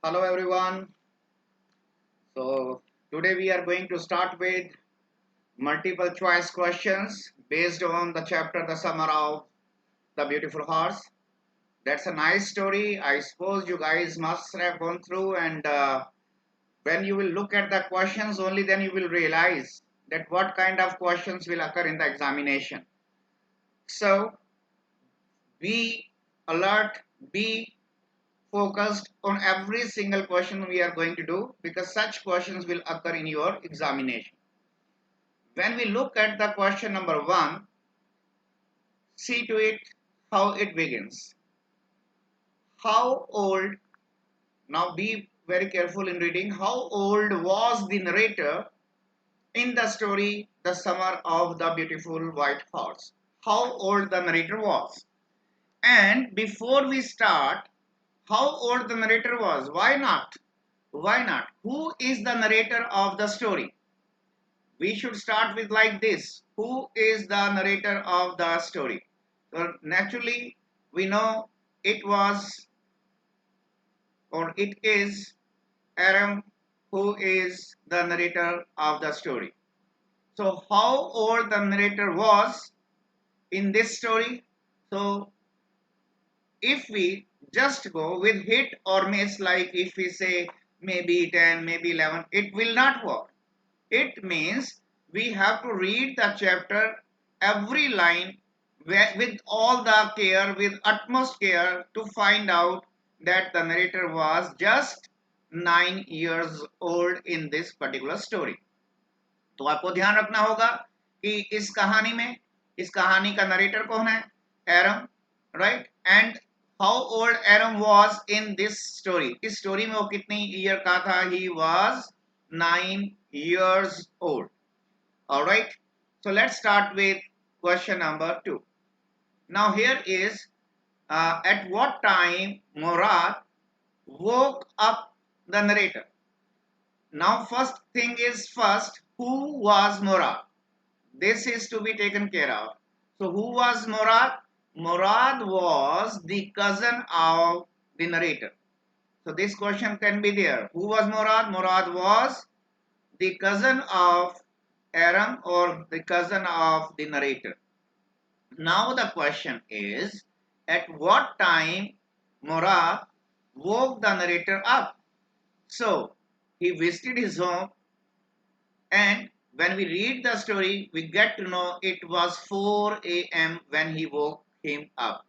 Hello everyone. So today we are going to start with multiple choice questions based on the chapter The Summer of the Beautiful Horse. That's a nice story. I suppose you guys must have gone through and when you will look at the questions only then you will realize that what kind of questions will occur in the examination. So be alert, be focused on every single question we are going to do because such questions will occur in your examination. When we look at the question number one, see to it how it begins. How old, now be very careful in reading, how old was the narrator in the story The Summer of the Beautiful White Horse? How old the narrator was. And before we start, how old the narrator was? Why not? Why not? Who is the narrator of the story? We should start with like this. Who is the narrator of the story? So naturally, we know it was or it is Aram who is the narrator of the story. So how old the narrator was in this story? So if we just go with hit or miss, like if we say maybe 10, maybe 11, it will not work. It means we have to read the chapter every line with all the care, with utmost care to find out that the narrator was just 9 years old in this particular story. तो आपको ध्यान रखना होगा कि इस कहानी का narrator कौन है? Eram, right? And how old Eram was in this story? इस स्टोरी में वो कितनी ईयर का था? He was 9 years old. All right, so let's start with question number 2. Now here is at what time Murad woke up the narrator? Now first thing is first, who was Murad? This is to be taken care of. So who was Murad? Murad was the cousin of the narrator. So this question can be there. Who was Murad? Murad was the cousin of Aram or the cousin of the narrator. Now the question is, at what time Murad woke the narrator up? So he visited his home, and when we read the story, we get to know it was 4 a.m. when he woke him up.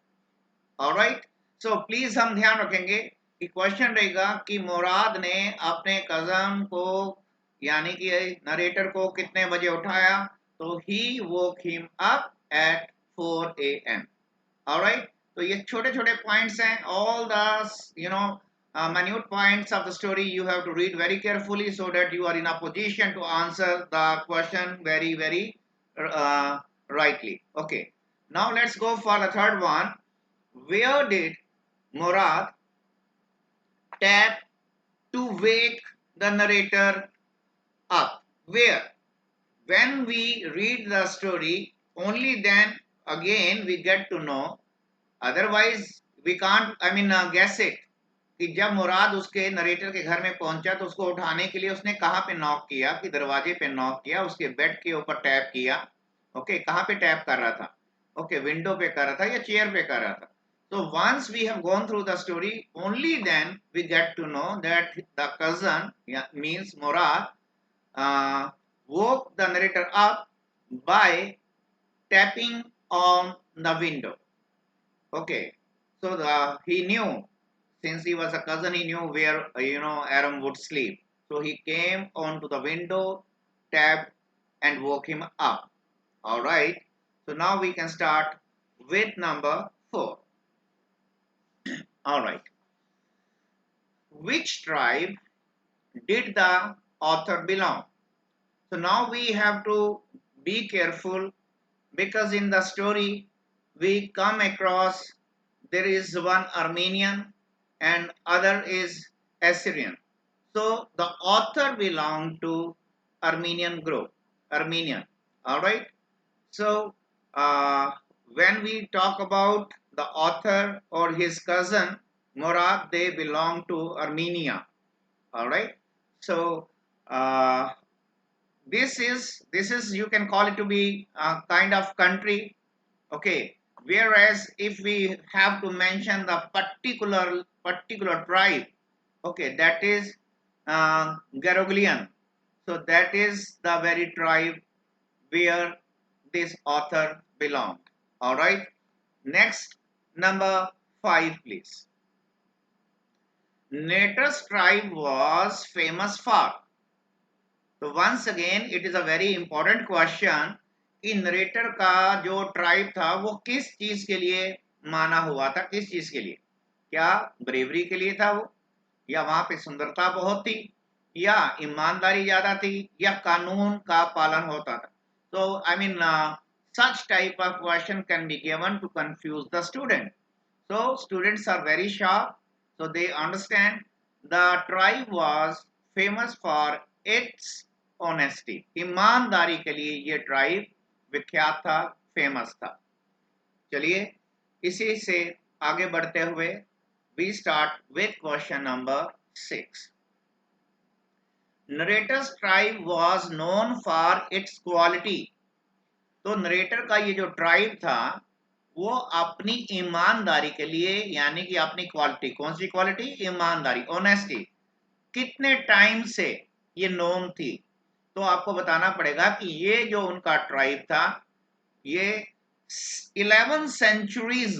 Alright? So please हम ध्यान रखेंगे कि question रहेगा कि मुराद ने अपने cousin को यानी कि नरेटर को कितने बजे उठाया? तो he woke him up at 4 a.m. Alright? तो ये छोटे छोटे पॉइंट्स हैं. All the minute points of the story you have to read very carefully so that you are in a position to answer the question very rightly. Okay. Now let's go for the third one. Where did Murad tap to wake the narrator up? Where? When we read the story, only then again we get to know. Otherwise, we can't, guess it. कि जब मुराद उसके narrator के घर में पहुंचा तो उसको उठाने के लिए उसने कहाँ पे नॉक किया? कि दरवाजे पे नॉक किया, उसके बेड के ऊपर टैप किया. ओके, कहाँ पे टैप कर रहा था? ओके, विंडो पे कर रहा था या चेयर पे कर रहा था? So once we have gone through the story, only then we get to know that the cousin, means Murad, uh, woke the narrator up by tapping on the window. Okay, so he knew, since he was a cousin, he knew where Aram would sleep. So he came onto the window, tapped, and woke him up. All right. So now we can start with number 4. All right. Which tribe did the author belong? So now we have to be careful because in the story we come across there is one Armenian and other is Assyrian. So the author belonged to Armenian group, Armenian. All right. So when we talk about the author or his cousin, Murad, they belong to Armenia. All right. So uh, this is you can call it to be a kind of country. Okay. Whereas if we have to mention the particular tribe, okay, that is Garoglian. So that is the very tribe where this author belonged. All right. Next, number 5, please. Natus tribe was famous for. तो once again it is a very important question कि narrator का जो tribe था वो किस चीज के लिए माना हुआ था, किस चीज के लिए? क्या ब्रेवरी के लिए था वो, या वहां पे सुंदरता बहुत थी, या ईमानदारी ज्यादा थी, या कानून का पालन होता था? तो I mean such type of question can be given to confuse the student. So students are very sharp, so they understand the tribe was famous for its honesty. ईमानदारी के लिए ये ट्राइब विख्यात था, फेमस था. चलिए इसी से आगे बढ़ते हुए we start with question number 6. Narrator's tribe was known for its quality. तो नरेटर का ये जो ट्राइब था वो अपनी ईमानदारी के लिए, यानी कि अपनी क्वालिटी, कौन सी क्वालिटी? ईमानदारी, ऑनेस्टी, कितने टाइम से ये नोन थी? तो आपको बताना पड़ेगा कि ये जो उनका ट्राइब था ये 11 centuries,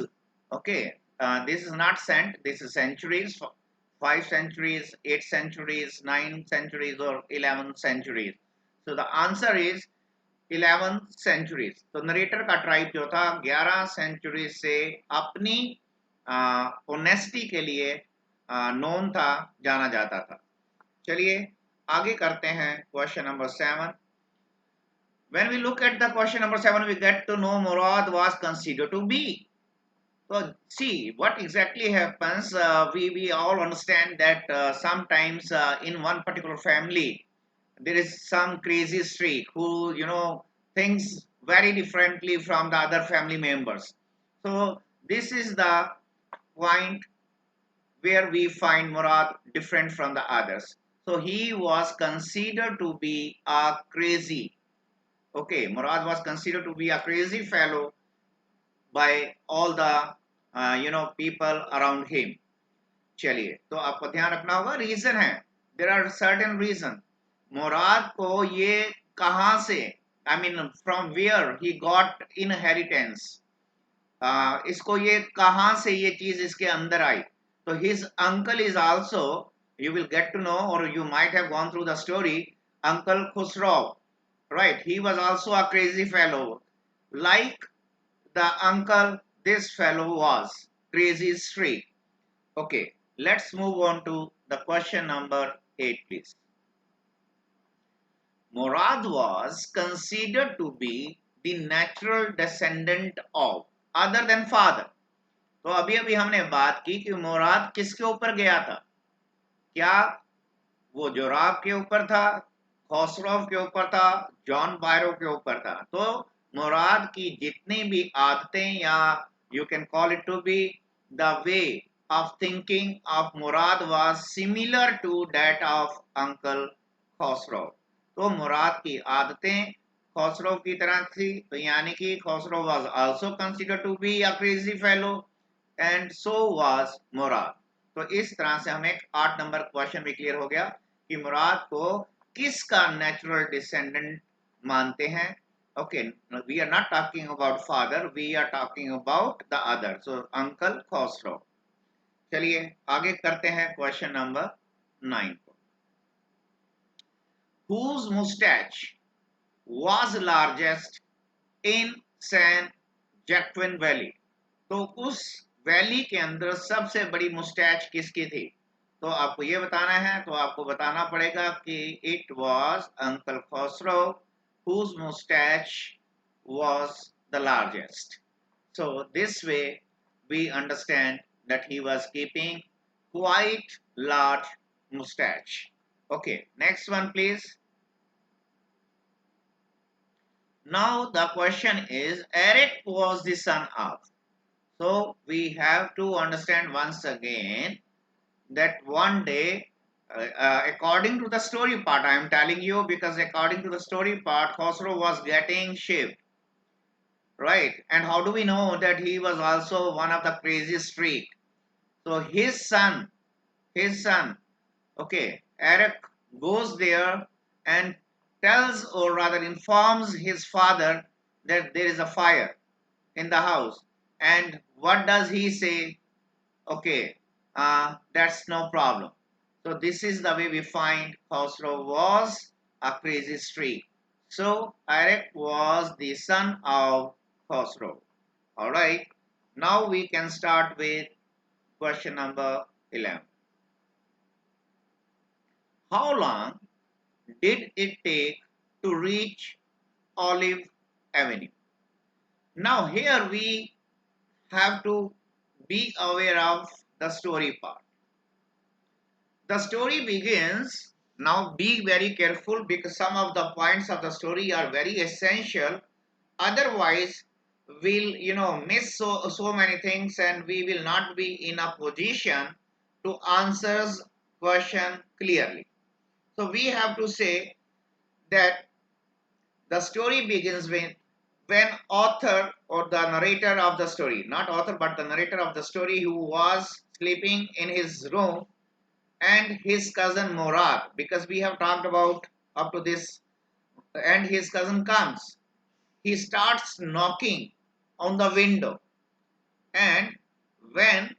okay, this is not sent, this is centuries, 5 centuries, 8 centuries, 9 centuries और 11 centuries. So the answer is 11 centuries. तो नरेटर का ट्राइब जो था 11 सेंचुरी से अपनी ऑनेस्टी के लिए नोन था, जाना जाता था. चलिए आगे करते हैं question number 7. When we look at the question number 7, we get to know Murad was considered to be. So see what exactly happens. We all understand that sometimes in one particular family there is some crazy streak who thinks very differently from the other family members. So this is the point where we find Murad different from the others. So he was considered to be a crazy. Okay, Murad was considered to be a crazy fellow by all the people around him. चलिए तो आपको ध्यान रखना होगा, reason है, there are certain reasons. Murad को ये कहां से, I mean from where he got inheritance, इसको ये कहां से ये चीज इसके अंदर आई? तो his uncle is also, you will get to know, or you might have gone through the story, Uncle Khusro, right? He was also a crazy fellow, like the uncle this fellow was, crazy streak. Okay, let's move on to the question number 8, please. Murad was considered to be the natural descendant of, other than father. तो अभी अभी हमने बात की कि मुराद किसके ऊपर गया था? क्या वो जोराब के ऊपर था, खसरोव के ऊपर था, जॉन बायरो के ऊपर था? तो मुराद की जितनी भी आदतें, या you can call it to be the way of thinking of Murad was similar to that of Uncle Khosrow. तो मुराद की आदतें खसरो की तरह थी, तो यानी कि खसरो was also considered to be a crazy fellow and so was मुराद. तो इस तरह से हमें 8 नंबर क्वेश्चन भी क्लियर हो गया कि मुराद को किसका नेचुरल डिसेंडेंट मानते हैं. Okay, we are not talking about father, we are talking about the other, so Uncle Khosrow. चलिए आगे करते हैं क्वेश्चन नंबर 9 को. Whose mustache was largest in San Joaquin Valley? तो उस वैली के अंदर सबसे बड़ी मुस्टैच किसकी थी? तो आपको ये बताना है, तो आपको बताना पड़ेगा कि it was uncle Khusro whose mustache was the largest. So this way we understand that he was keeping quite large mustache. Okay, next one please. Now the question is, Eric was the son of. So we have to understand once again that one day, according to the story part, I am telling you because according to the story part, Khosrow was getting shaped, right? And how do we know that he was also one of the crazy streak? So his son, okay, Eric goes there and tells, or rather informs his father that there is a fire in the house. And what does he say? Okay, that's no problem. So this is the way we find Khosrow was a crazy streak. So Eric was the son of Khosrow. All right. Now we can start with question number 11. How long did it take to reach Olive Avenue? Now here we have to be aware of the story part. The story begins. Now be very careful because some of the points of the story are very essential. Otherwise, we'll miss so many things and we will not be in a position to answer question clearly. So we have to say that the story begins with when author or the narrator of the story, not author but the narrator of the story, who was sleeping in his room, and his cousin Murad, because we have talked about up to this, and his cousin comes. He starts knocking on the window, and when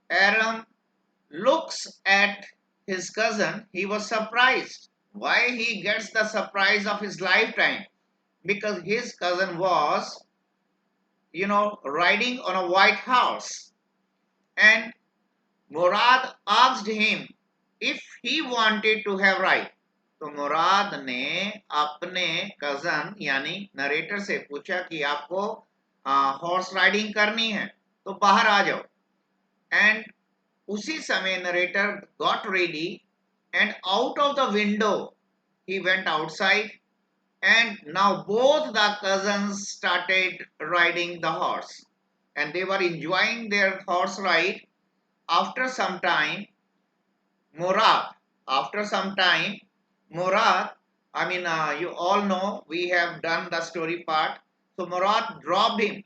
Aram looks at his cousin, he was surprised. Why he gets the surprise of his lifetime? Because his cousin was, riding on a white horse, and Murad asked him if he wanted to have ride. तो मुराद ने अपने cousin यानी narrator से पूछा कि आपको horse riding करनी है तो बाहर आ जाओ. एंड उसी समय narrator got ready and out of the window he went outside, and now both the cousins started riding the horse, and they were enjoying their horse ride. After some time, Murad, after some time, Murad, you all know we have done the story part. So Murad dropped him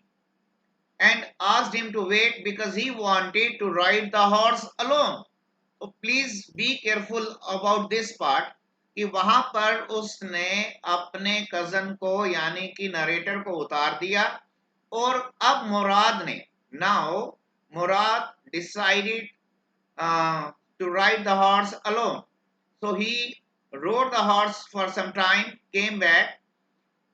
and asked him to wait because he wanted to ride the horse alone. So please be careful about this part कि वहां पर उसने अपने cousin को यानी कि narrator को उतार दिया और अब मुराद ने now Murad decided to ride the horse alone. So he rode the horse for some time, came back.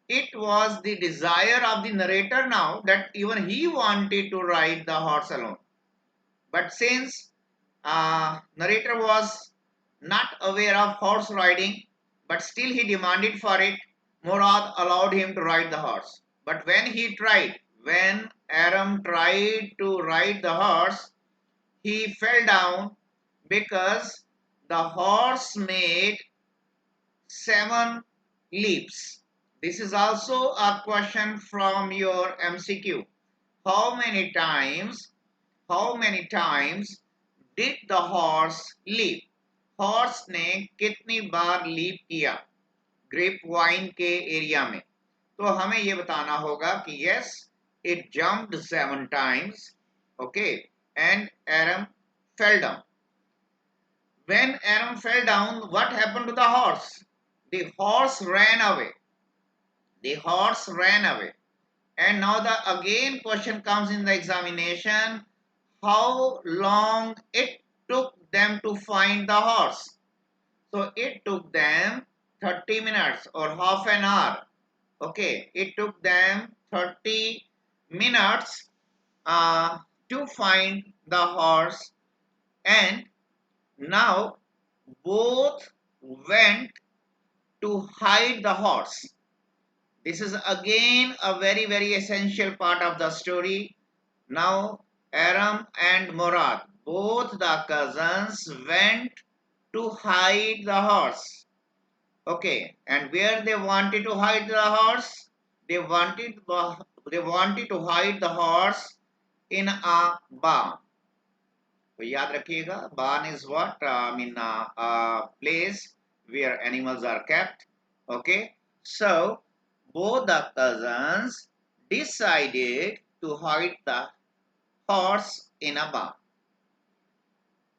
It was the desire of the narrator now that even he wanted to ride the horse alone. But since narrator was not aware of horse riding, but still he demanded for it, Murad allowed him to ride the horse. But when Aram tried to ride the horse, he fell down because the horse made 7 leaps. This is also a question from your MCQ. How many times did the horse leap? Horse ने कितनी बार leap किया grep wine के area में? तो हमें यह बताना होगा कि yes it jumped 7 times, okay, and Aram fell down. When Aram fell down, what happened to the horse? The horse ran away. The horse ran away. And now the again question comes in the examination, how long it took them to find the horse? So it took them 30 minutes or half an hour. Okay, it took them 30 minutes to find the horse, and now both went to hide the horse. This is again a very, very essential part of the story. Now, Aram and Murad, both the cousins, went to hide the horse. Okay, and where they wanted to hide the horse? They wanted to hide the horse in a barn. तो याद रखिएगा, barn is what? A place where animals are kept. Okay, so both the cousins decided to hide the horse in a barn.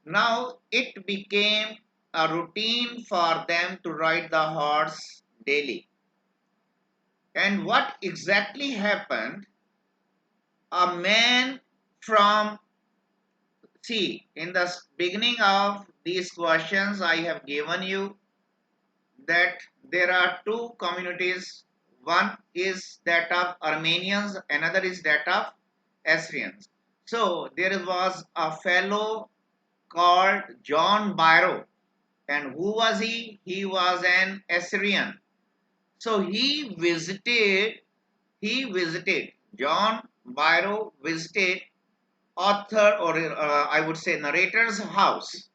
Now it became a routine for them to ride the horse daily. And what exactly happened? A man from, see, in the beginning of these questions, I have given you that there are two communities. One is that of Armenians, another is that of Assyrians. So there was a fellow called John Byro. And who was he? He was an Assyrian. So he visited, John Byro visited author, or I would say narrator's house,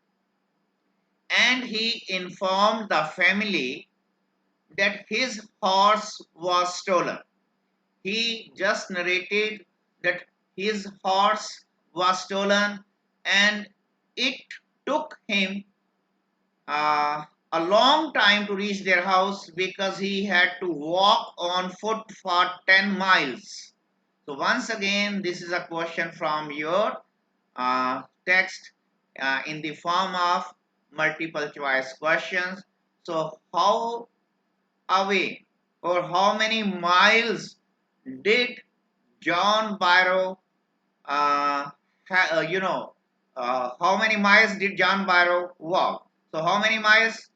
and he informed the family that his horse was stolen. He just narrated that his horse was stolen, and it took him uh, a long time to reach their house because he had to walk on foot for 10 miles. So, once again, this is a question from your text in the form of multiple choice questions. So, how away or how many miles did John Byro, uh, how many miles did John Byro walk? So, how many miles?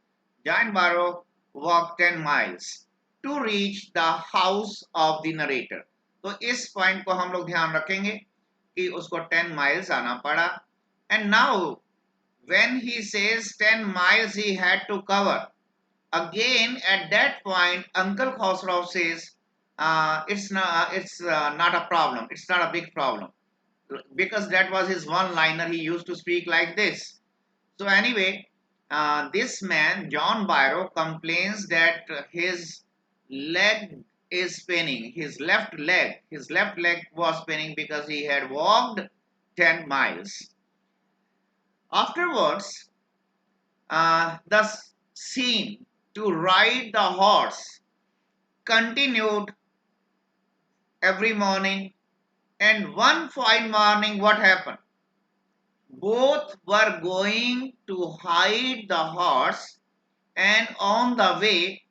John Byro walked 10 miles to reach the house of the narrator. तो इस point को हम लोग ध्यान रखेंगे कि उसको 10 miles आना पड़ा. And now when he says 10 miles he had to cover, again at that point Uncle Khosrow says it's not a problem, it's not a big problem, because that was his one liner. He used to speak like this. So anyway, this man John Byro complains that his leg is paining, his left leg was paining because he had walked 10 miles. Afterwards, the scene to ride the horse continued every morning. And one fine morning, what happened? Both were going to hide the horse, and on the way,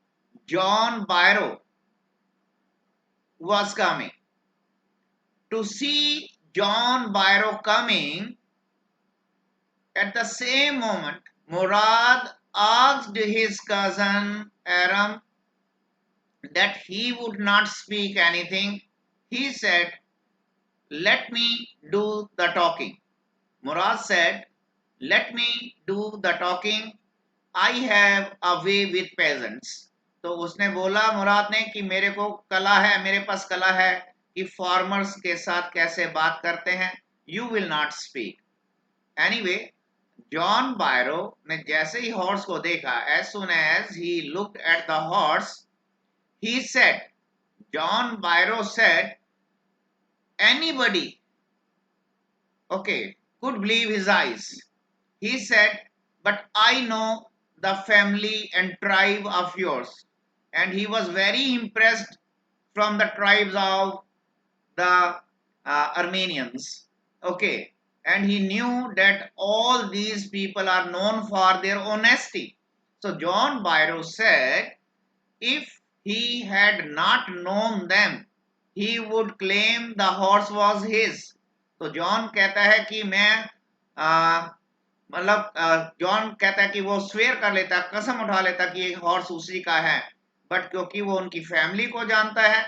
John Byro was coming. To see John Byro coming, at the same moment, Murad asked his cousin Aram that he would not speak anything. He said, "Let me do the talking." Murad said, "Let me do the talking. I have a way with peasants." तो उसने बोला मुराद ने कि मेरे को कला है, मेरे पास कला है कि फार्मर्स के साथ कैसे बात करते हैं. You will not speak. Anyway, John Byro ने जैसे ही हॉर्स को देखा, as soon as he looked at the horse, he said, John Byro said, anybody, okay, could believe his eyes. He said, "But I know the family and tribe of yours." And he was very impressed from the tribes of the Armenians. Okay. And he knew that all these people are known for their honesty. So John Byro said, if he had not known them, he would claim the horse was his. तो John कहता है कि मैं मतलब John कहता है कि वो स्वेयर कर लेता, कसम उठा लेता कि ये हॉर्स उसी का है. बट क्योंकि वो उनकी फैमिली को जानता है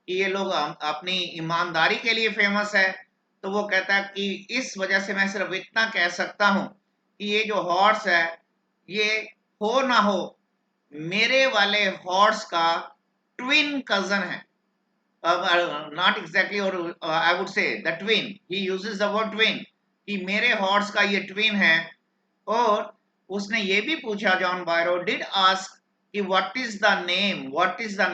कि ये लोग अपनी ईमानदारी के लिए फेमस है, तो वो कहता है कि इस वजह से मैं सिर्फ इतना कह सकता हूं कि ये जो हॉर्स है ये हो ना हो मेरे वाले हॉर्स का ट्विन कजन है. नॉट एग्जैक्टली, और I would say the twin, he uses the word twin, कि मेरे हॉर्स का ये ट्विन है. और उसने ये भी पूछा, जॉन बायरो डिड आस्क कि what is the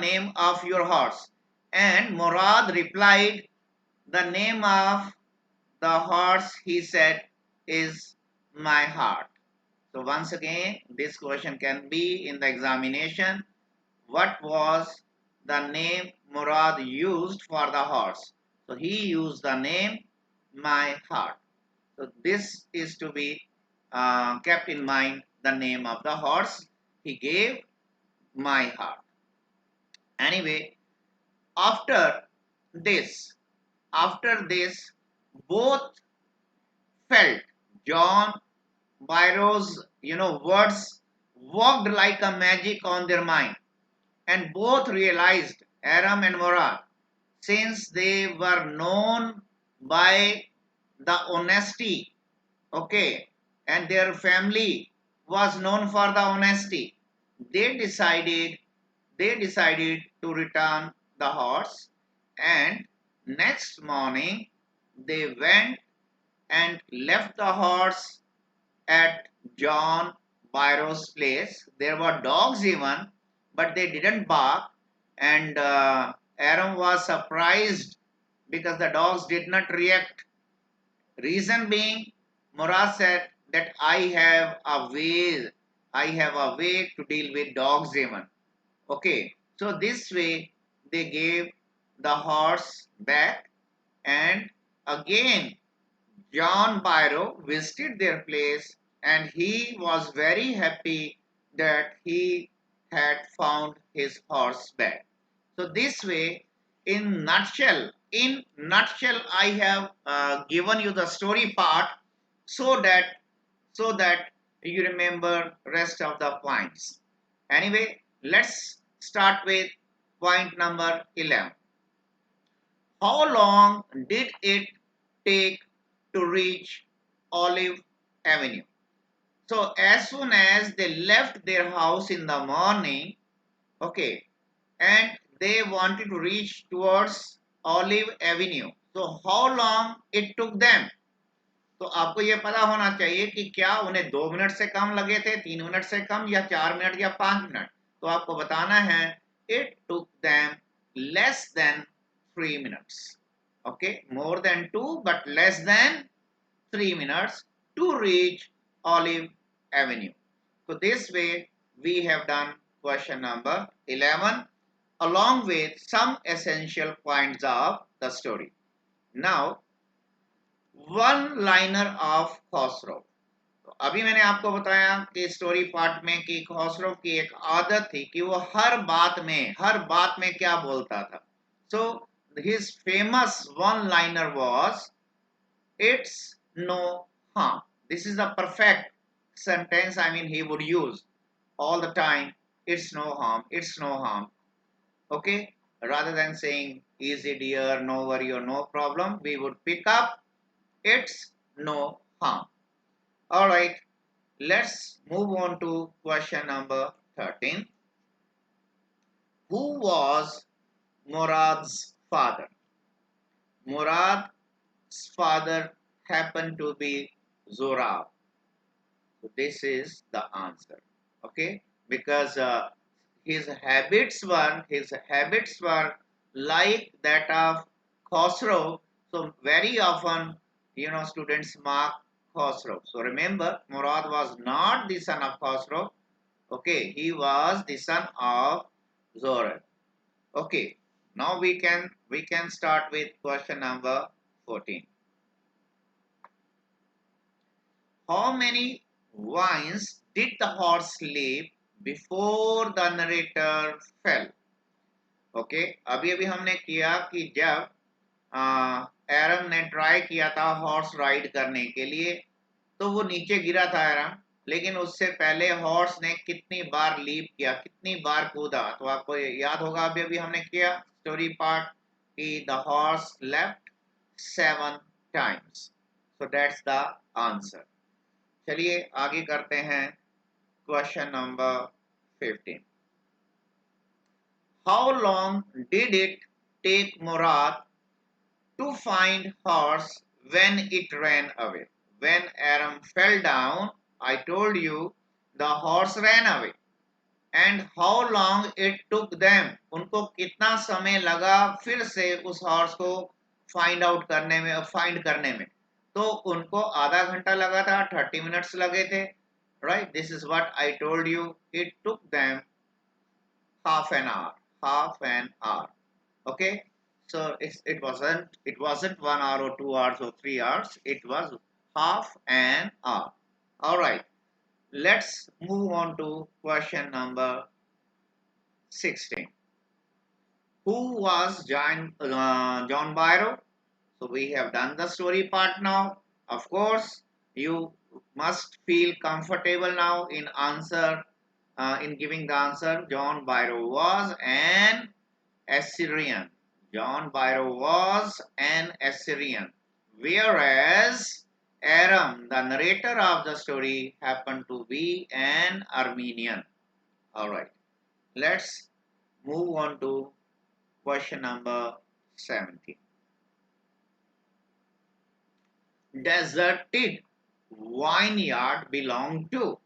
name of your horse. And Murad replied, the name of the horse, he said, is my heart. So once again, this question can be in the examination. What was the name Murad used for the horse? So he used the name my heart. So this is to be kept in mind, the name of the horse he gave, my heart. Anyway, after this, after this, both felt John Byro's words worked like a magic on their mind, and both realized, Aram and Murad, since they were known by the honesty, okay, and their family was known for the honesty, they decided to return the horse, and next morning they went and left the horse at John Byro's place. There were dogs even, but they didn't bark. And Aaron was surprised because the dogs did not react. Reason being, Murad said that I have a way to deal with dogs even. Okay, so this way they gave the horse back, and again John Byro visited their place, and he was very happy that he had found his horse back. So this way, in nutshell, I have given you the story part so that you remember rest of the points. Anyway, let's start with point number 11. How long did it take to reach Olive Avenue? So as soon as they left their house in the morning, okay, and they wanted to reach towards Olive Avenue. So how long it took them? तो आपको ये पता होना चाहिए कि क्या उन्हें 2 minute से कम लगे थे, 3 मिनट से कम, या 4 मिनट या 5 मिनट. तो आपको बताना है it took them less than 3 minutes. Okay, more than 2 but less than 3 minutes to reach Olive Avenue. So this way we have done question number 11 along with some essential points of the story. Now one liner of Khusro. तो अभी मैंने आपको बताया कि story part में कि खसरो की एक आदत थी कि वो हर बात में क्या बोलता था. So his famous one liner was it's no harm. This is the perfect sentence. I mean, he would use all the time, it's no harm, it's no harm. Okay, rather than saying easy dear, no worry or no problem, we would pick up it's no harm. All right, let's move on to question number 13. Who was Murad's father? Murad's father happened to be Zorab. So this is the answer. Okay, because his habits were like that of Khosrow. So very often, students mark Khosrow. So remember, Murad was not the son of Khosrow. Okay, he was the son of Zorab. Okay, now we can start with question number 14. How many wines did the horse sleep before the narrator fell? Okay, अभी अभी हमने किया कि जब एरम ने try किया था horse ride करने के लिए, तो वो नीचे गिरा था एरम, लेकिन उससे पहले हॉर्स ने कितनी बार लीप किया, कितनी बार कूदा. तो आपको याद होगा अभी अभी हमने किया स्टोरी पार्ट कि the horse left 7 times. So that's the answer. चलिए आगे करते हैं question number 15. How long did it take Murad to find horse when it ran away? When Aram fell down, I told you the horse ran away. And how long it took them? उनको कितना समय लगा फिर से उस horse को find करने में. तो उनको आधा घंटा लगा था, 30 मिनट्स लगे थे, right? This is what I told you, it took them half an hour, half an hour. Okay, so it wasn't 1 hour or 2 hours or 3 hours. It was half an hour. All right, let's move on to question number 16. Who was John Byro? So we have done the story part now. Of course, you must feel comfortable now in giving the answer. John Byro was an Assyrian. John Byro was an Assyrian. Whereas Aram, the narrator of the story, happened to be an Armenian. Alright, let's move on to question number 17. Deserted vineyard belong to.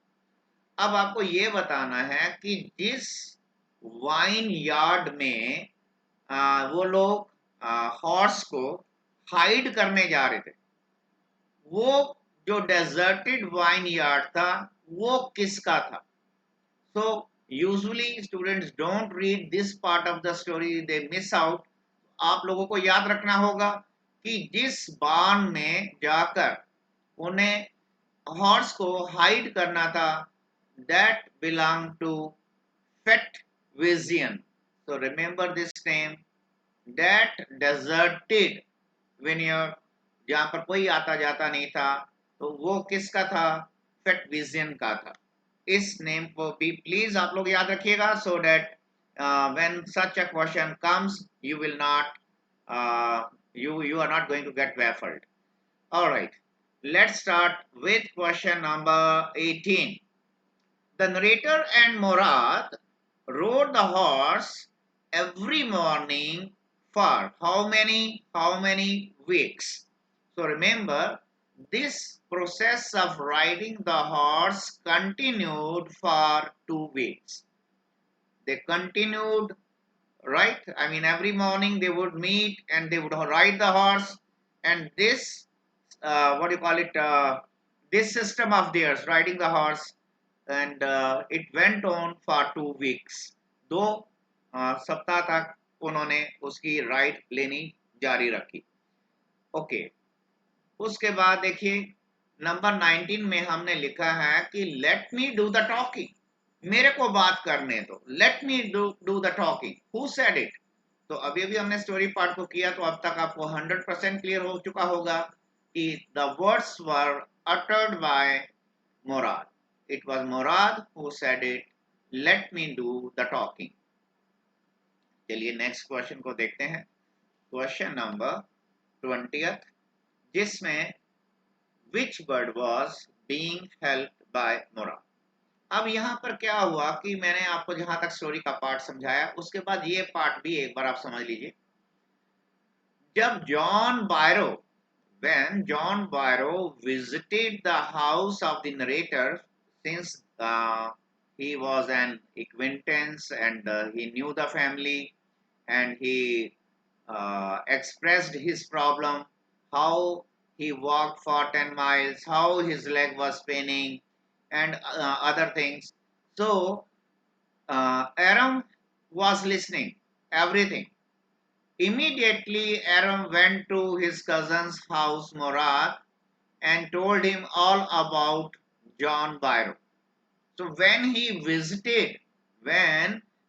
अब आपको ये बताना है कि जिस wine yard में वो लोग हॉर्स को हाइड करने जा रहे थे, वो जो डेजर्टेड वाइन यार्ड था वो किसका था? So usually students don't read this part of the story, they miss out. आप लोगों को याद रखना होगा कि जिस बान में जाकर उन्हें हॉर्स को हाइड करना था, that belong to Fet Vision. So remember this name, that deserted vineyard, जहां पर कोई आता जाता नहीं था, तो वो किसका था? फेट विजन का था. इस नेम को भी प्लीज आप लोग याद रखिएगा, so that when such a question comes, you will not you are not going to get baffled. All right, let's start with question number 18. The narrator and Murad rode the horse every morning for how many weeks? So remember, this process of riding the horse continued for 2 weeks. They continued, right? I mean, every morning they would meet and they would ride the horse, and this what do you call it, this system of theirs, riding the horse, and it went on for 2 weeks. 2 सप्ताह तक उन्होंने उसकी ride लेनी जारी रखी. Okay, उसके बाद देखिए नंबर 19 में हमने लिखा है कि let me do the talking, मेरे को बात करने दो. Let me do the talking. Who said it? तो अभी अभी हमने स्टोरी पार्ट को किया, तो अब तक आपको 100% क्लियर हो चुका होगा कि the words were uttered by Murad. It was Murad who said it. Let me do the talking. चलिए नेक्स्ट क्वेश्चन को देखते हैं. क्वेश्चन नंबर 20th, जिसमें which bird was being helped by Murad. अब यहाँ पर क्या हुआ कि मैंने आपको जहां तक स्टोरी का पार्ट समझाया, उसके बाद ये पार्ट भी एक बार आप समझ लीजिए. जब John बायरो, when John Byro visited the house of the narrator, since he was an acquaintance and he knew the family, and he expressed his problem, how he walked for 10 miles, how his leg was paining, and other things. So Aram was listening everything. Immediately Aram went to his cousin's house Murad and told him all about John Byro. So when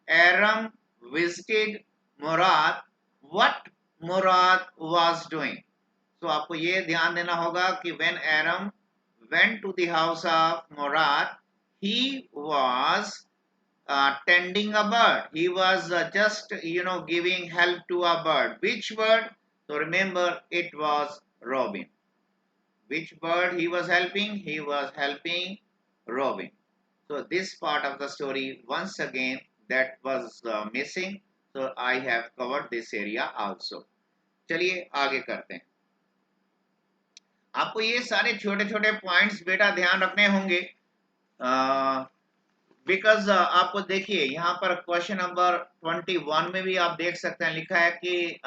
Aram visited Murad, what Murad was doing? So आपको ये ध्यान देना होगा कि when Aram went to the house of Murad, he was tending a bird. He was just giving help to a bird. Which bird? So remember, it was robin. Which bird he was helping? He was helping robin. So this part of the story, once again, that was missing. So I have covered this area also. चलिए आगे करते हैं. आपको ये सारे छोटे छोटे points बेटा ध्यान रखने होंगे, बिकॉज आपको देखिए यहाँ पर क्वेश्चन नंबर 21 में भी आप देख सकते हैं, लिखा है कि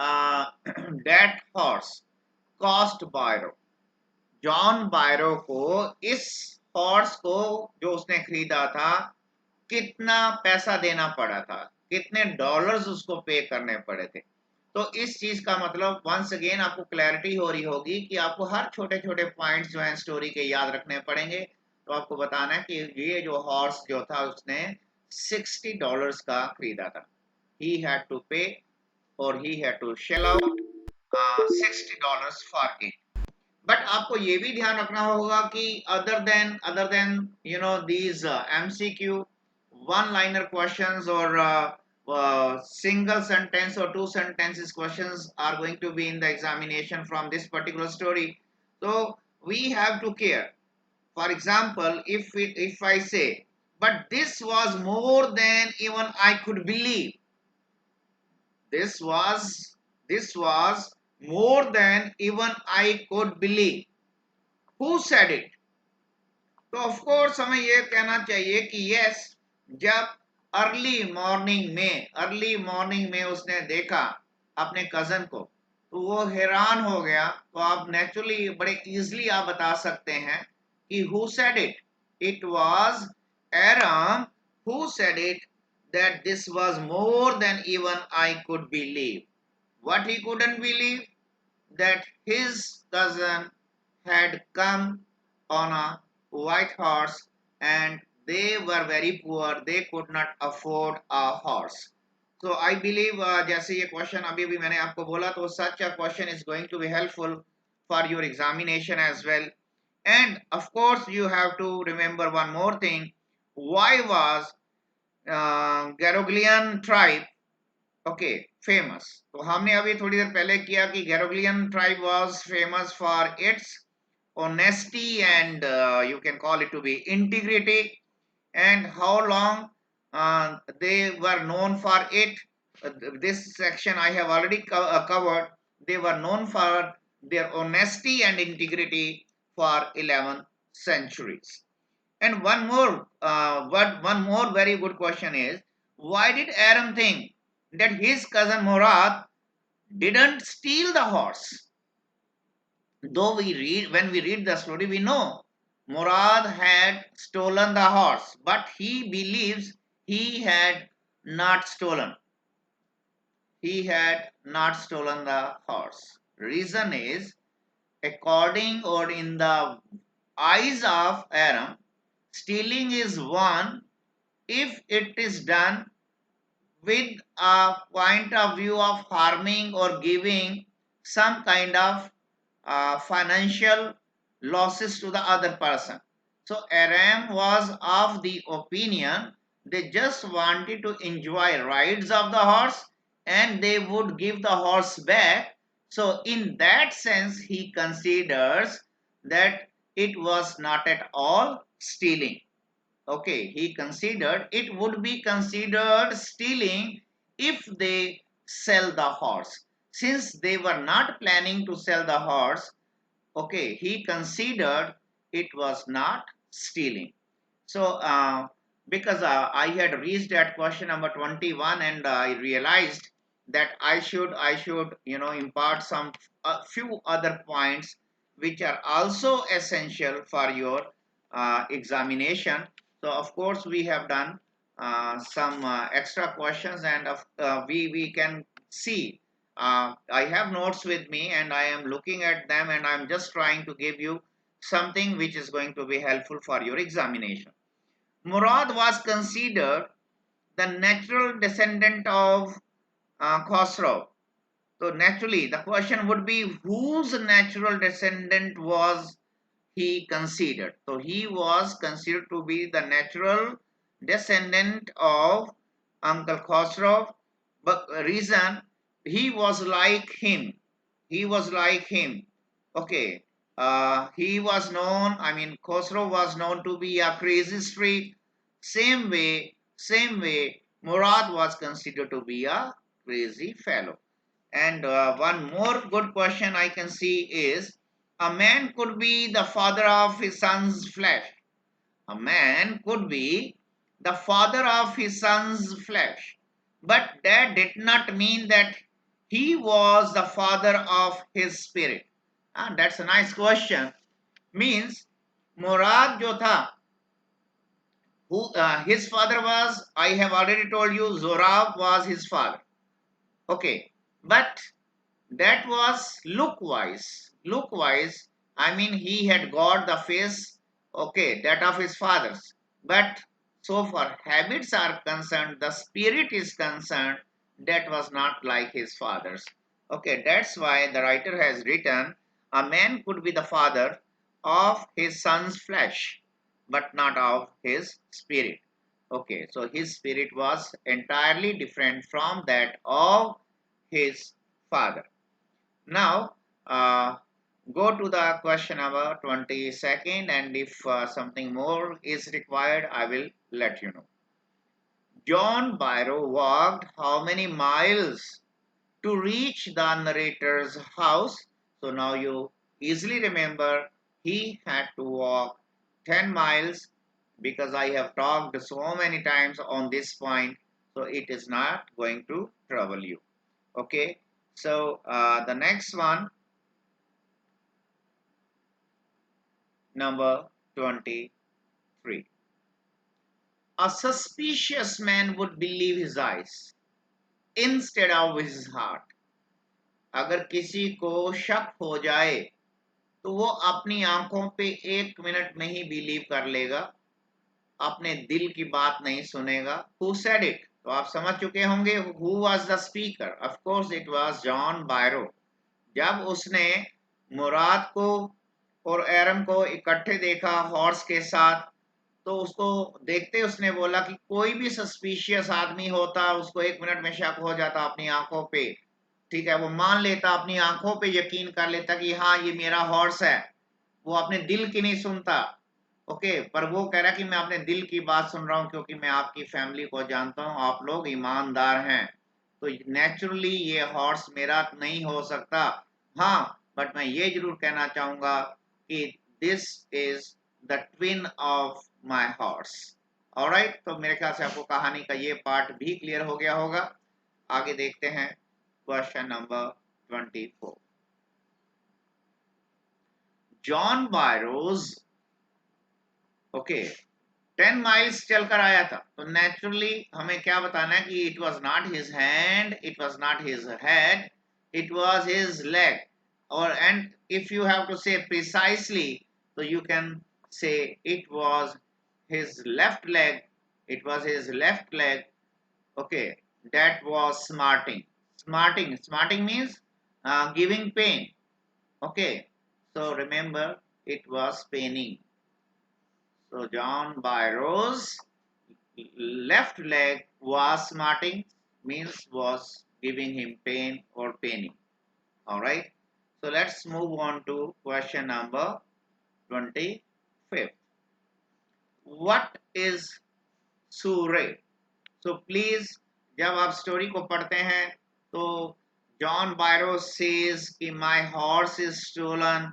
that horse cost Byro. John Byro को इस हॉर्स को जो उसने खरीदा था कितना पैसा देना पड़ा था, कितने डॉलर्स उसको पे करने पड़े थे। तो इस चीज का मतलब वंस अगेन आपको क्लैरिटी हो रही होगी कि आपको हर छोटे छोटे पॉइंट्स जो हैं स्टोरी के याद रखने पड़ेंगे। तो आपको बताना है कि ये जो हॉर्स जो था उसने $60 का खरीदा था। he had to pay or he had to shell out $60 for it। But आपको ये भी ध्यान रखना होगा कि other than these MCQ one liner questions और single sentence or two sentences questions are going to be in the examination from this particular story. So we have to care. For example, if I say, but this was more than even I could believe, this was more than even I could believe, who said it? तो of course हमें ये कहना चाहिए कि yes, जब early morning में उसने देखा अपने कजन को तो वो हैरान हो गया। तो आप नेचुरली बड़े इजीली आप बता सकते हैं कि who said it? It was um who said it that this was more than even I could believe. What he couldn't believe? that his cousin had come on a white horse and they were very poor, they could not afford a horse. So I believe जैसे ये question अभी अभी मैंने आपको बोला, तो such a question is going to be helpful for your examination as well. And of course you have to remember one more thing. Why was Garoglian tribe okay famous? तो हमने अभी थोड़ी देर पहले किया कि Garoglian tribe was famous for its honesty and you can call it to be integrity. And how long they were known for it? This section I have already covered. They were known for their honesty and integrity for 11 centuries. And one more very good question is, why did Aram think that his cousin Murad didn't steal the horse? Though when we read the story, we know Murad had stolen the horse, but he believes he had not stolen. He had not stolen the horse. Reason is, according or in the eyes of Aram, stealing is one if it is done with a point of view of harming or giving some kind of financial losses to the other person. So Aram was of the opinion they just wanted to enjoy rides of the horse and they would give the horse back. So in that sense he considers that it was not at all stealing. Okay, he considered it would be considered stealing if they sell the horse. Since they were not planning to sell the horse, okay, he considered it was not stealing. So because I had reached at question number 21 and I realized that I should impart some a few other points which are also essential for your examination. So of course we have done some extra questions, and we can see I have notes with me and I am looking at them and I'm just trying to give you something which is going to be helpful for your examination. Murad was considered the natural descendant of Khosrow. So naturally the question would be, whose natural descendant was he considered? So he was considered to be the natural descendant of Uncle Khosrow. But reason, he was like him. He was like him. Okay. He was known, I mean, Khosrow was known to be a crazy streak. Same way, Murad was considered to be a crazy fellow. And one more good question I can see is, a man could be the father of his son's flesh. A man could be the father of his son's flesh. But that did not mean that he was the father of his spirit. And that's a nice question. Means Mourad जो था, his father was, I have already told you, Zorab was his father. Okay, but that was look wise. Look wise, I mean, he had got the face, okay, that of his father's. But so far habits are concerned, the spirit is concerned, that was not like his father's. Okay, that's why the writer has written, a man could be the father of his son's flesh, but not of his spirit. Okay, so his spirit was entirely different from that of his father. Now, go to the question number 22nd, and if something more is required, I will let you know. John Byro walked how many miles to reach the narrator's house? So now you easily remember he had to walk 10 miles, because I have talked so many times on this point, so it is not going to trouble you. Okay, so the next one, number 23. A suspicious man would believe his eyes instead of his heart. अगर किसी को शक हो जाए तो वो अपनी आंखों पे 1 मिनट में ही बिलीव कर लेगा, अपने दिल की बात नहीं सुनेगा. Who said it? तो आप समझ चुके होंगे who was the speaker. Of course it was John Byro. जब उसने मुराद को और एरम को इकट्ठे देखा हॉर्स के साथ, तो उसको देखते उसने बोला कि कोई भी सस्पिशियस आदमी होता उसको 1 मिनट में शक हो जाता अपनी आंखों पे. ठीक है, वो मान लेता, अपनी आंखों पे यकीन कर लेता कि हाँ ये मेरा हॉर्स है, वो अपने दिल की नहीं सुनता. ओके, पर वो कह रहा कि मैं अपने दिल की बात सुन रहा हूँ क्योंकि मैं आपकी फैमिली को जानता हूँ, आप लोग ईमानदार हैं, तो नेचुरली ये हॉर्स मेरा नहीं हो सकता. हाँ, बट मैं ये जरूर कहना चाहूंगा कि this is the twin of my horse. Alright, तो मेरे ख्याल से आपको कहानी का ये पार्ट भी क्लियर हो गया होगा. आगे देखते हैं question number 24. John Byro's, okay, 10 miles चलकर आया था, तो नेचुरली हमें क्या बताना है कि it was not his hand, it was not his head, it was his leg. और and if you have to say precisely, तो you can say it was his left leg, it was his left leg, okay, that was smarting. Smarting means giving pain. Okay, so remember, it was paining. So John Byro's left leg was smarting, means was giving him pain or paining. Alright, so let's move on to question number 25th. What is Surya? So please, जब आप story को पढ़ते हैं तो John बायरो says कि my horse is stolen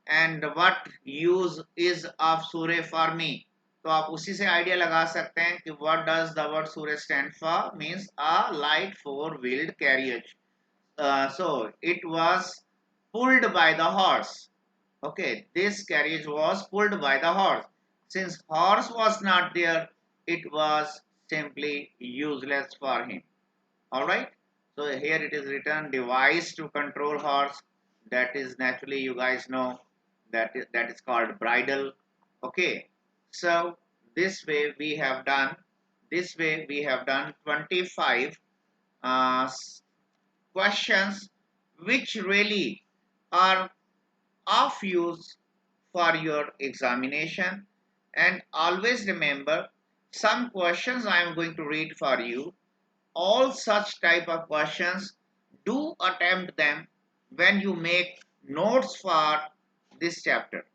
and what use is of Surya for me. तो आप उसी से आइडिया लगा सकते हैं कि what does the word Surya stand for, means a light four-wheeled carriage. So it was pulled by the horse. Okay, this carriage was pulled by the horse. Since horse was not there, it was simply useless for him. Alright, so here it is written device to control horse. That is naturally, you guys know, that is called bridle. Okay, so this way we have done 25 uh, questions which really are of use for your examination. And always remember, some questions I am going to read for you, all such type of questions, do attempt them when you make notes for this chapter,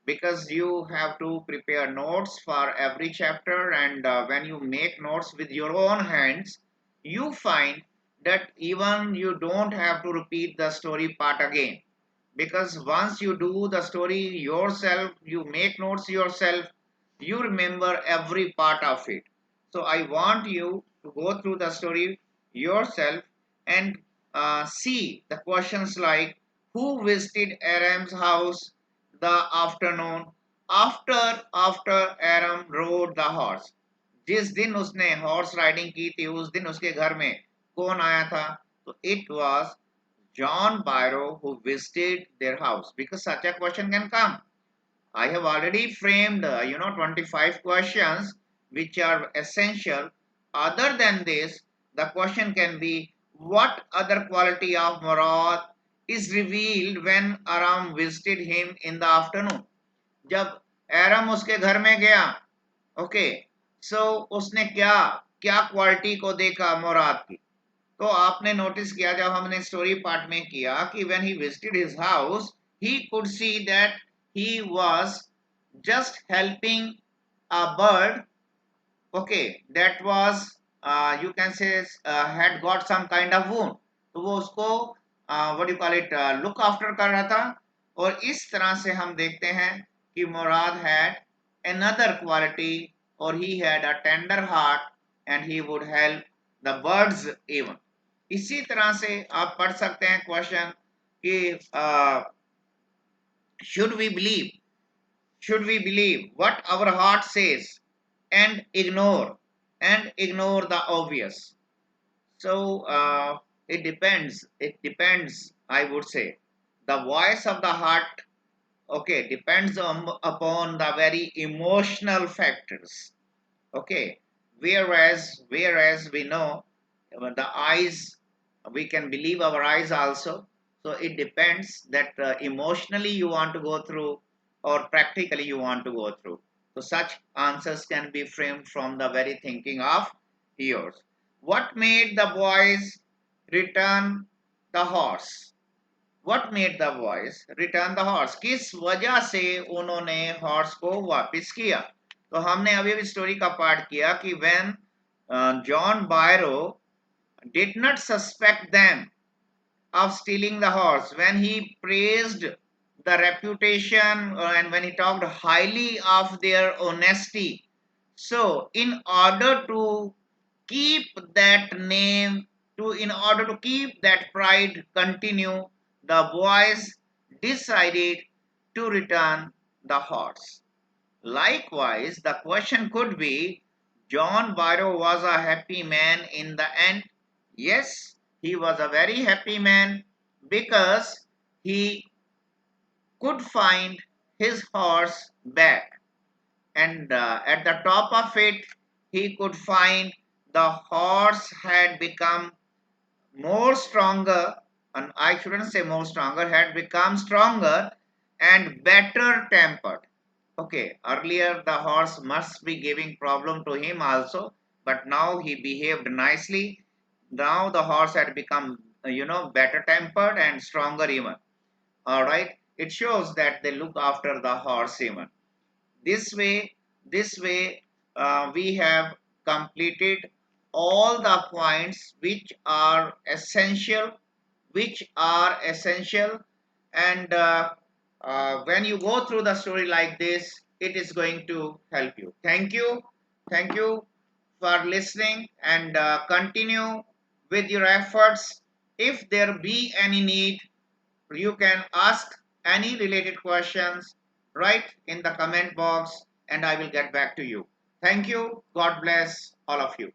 because you have to prepare notes for every chapter, and when you make notes with your own hands, you find that even you don't have to repeat the story part again, because once you do the story yourself, you make notes yourself, you remember every part of it. So I want you to go through the story yourself and see the questions like who visited Aram's house, the afternoon after Aram rode the horse. जिस दिन उसने horse riding की थी उस दिन उसके घर में कौन आया था? तो it was John Byro who visited their house, because such a question can come. I have already framed 25 questions which are essential. Other than this, the question can be, what other quality of Murad is revealed when Aram visited him in the afternoon? जब एरम उसके घर में गया, okay, सो उसने क्या क्या quality को देखा मुराद की? तो आपने नोटिस किया जब हमने स्टोरी पार्ट में किया कि when he visited his house he could see that he was just helping a bird, okay, that was you can say had got some kind of wound, तो वो उसको what you call it look after कर रहा था। और इस तरह से हम देखते हैं कि मुराद had another quality, or he had a tender heart and he would help the birds even. इसी तरह से आप पढ़ सकते हैं क्वेश्चन कि should we believe should we believe what our heart says and ignore the obvious? So it depends, I would say. The voice of the heart, okay, depends upon the very emotional factors, okay, whereas we know the eyes, we can believe our eyes also. So it depends that emotionally you want to go through or practically you want to go through. So such answers can be framed from the very thinking of yours. What made the boys return the horse? What made the boys return the horse? किस वजह से उन्होंने horse को वापस किया? तो हमने अभी अभी स्टोरी का पार्ट किया कि when John Byro did not suspect them of stealing the horse, when he praised the reputation and when he talked highly of their honesty. So, in order to keep that name, in order to keep that pride continue, the boys decided to return the horse. Likewise, the question could be, John Byro was a happy man in the end. Yes, he was a very happy man because he could find his horse back. And at the top of it, he could find the horse had become more stronger, and I shouldn't say more stronger, had become stronger and better tempered. Okay, earlier the horse must be giving problem to him also, but now he behaved nicely. Now the horse had become, better tempered and stronger even. All right, it shows that they look after the horse even. This way, we have completed all the points which are essential, and when you go through the story like this, it is going to help you. Thank you for listening, and continue with your efforts. If there be any need, you can ask any related questions right in the comment box, and I will get back to you. Thank you. God bless all of you.